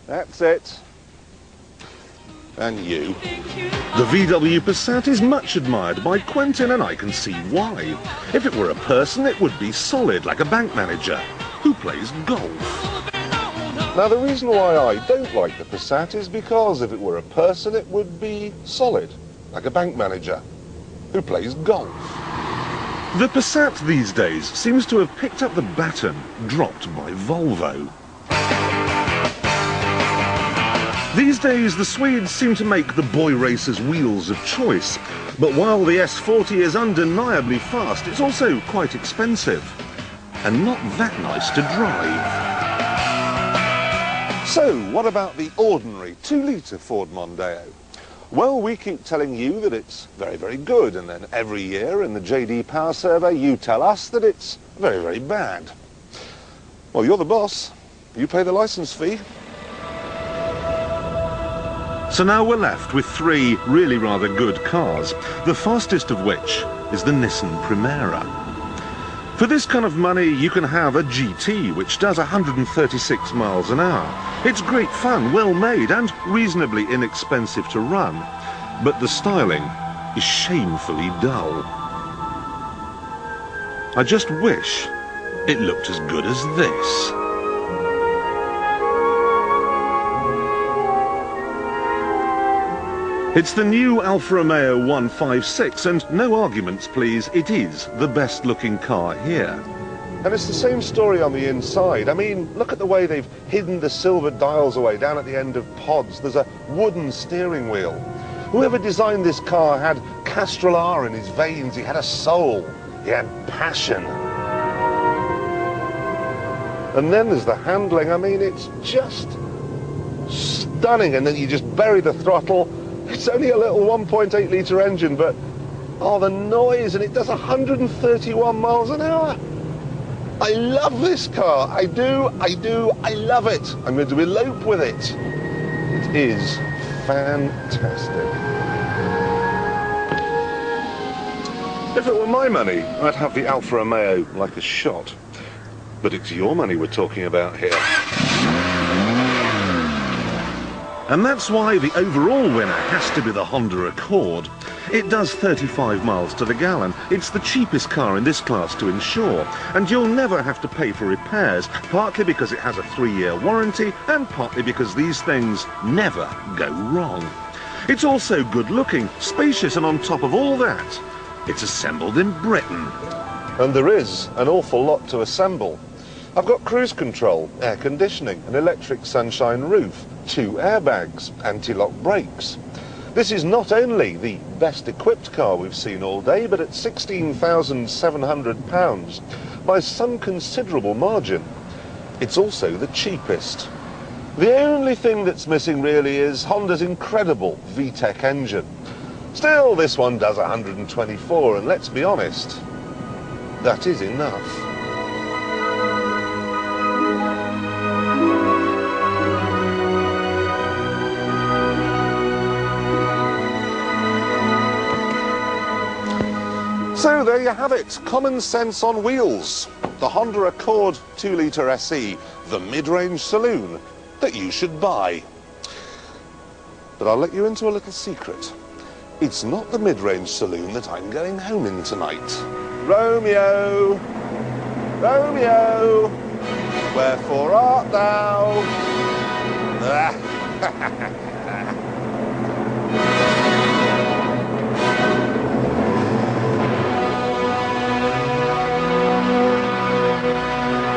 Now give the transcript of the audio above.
That's it. And you. The VW Passat is much admired by Quentin, and I can see why. If it were a person, it would be solid, like a bank manager who plays golf. Now, the reason why I don't like the Passat is because if it were a person, it would be solid, like a bank manager who plays golf. The Passat these days seems to have picked up the baton dropped by Volvo. These days, the Swedes seem to make the boy racers' wheels of choice. But while the S40 is undeniably fast, it's also quite expensive and not that nice to drive. So, what about the ordinary 2-litre Ford Mondeo? Well, we keep telling you that it's very, very good, and then every year in the JD Power Survey you tell us that it's very, very bad. Well, you're the boss. You pay the licence fee. So now we're left with 3 really rather good cars, the fastest of which is the Nissan Primera. For this kind of money, you can have a GT, which does 136 miles an hour. It's great fun, well made, and reasonably inexpensive to run. But the styling is shamefully dull. I just wish it looked as good as this. It's the new Alfa Romeo 156, and no arguments please, it is the best looking car here. And it's the same story on the inside. I mean, look at the way they've hidden the silver dials away down at the end of pods. There's a wooden steering wheel. Whoever designed this car had Castrol R in his veins. He had a soul. He had passion. And then there's the handling. I mean, it's just stunning. And then you just bury the throttle. It's only a little 1.8 litre engine, but oh, the noise, and it does 131 miles an hour. I love this car. I do, I love it. I'm going to elope with it. It is fantastic. If it were my money, I'd have the Alfa Romeo like a shot. But it's your money we're talking about here. And that's why the overall winner has to be the Honda Accord. It does 35 miles to the gallon. It's the cheapest car in this class to insure, and you'll never have to pay for repairs, partly because it has a 3-year warranty, and partly because these things never go wrong. It's also good looking, spacious, and on top of all that, it's assembled in Britain. And there is an awful lot to assemble. I've got cruise control, air conditioning, an electric sunshine roof, 2 airbags, anti-lock brakes. This is not only the best equipped car we've seen all day, but at £16,700 by some considerable margin. It's also the cheapest. The only thing that's missing really is Honda's incredible VTEC engine. Still, this one does 124, and let's be honest, that is enough. So there you have it, common sense on wheels. The Honda Accord 2-litre SE, the mid-range saloon that you should buy. But I'll let you into a little secret. It's not the mid-range saloon that I'm going home in tonight. Romeo, Romeo, wherefore art thou?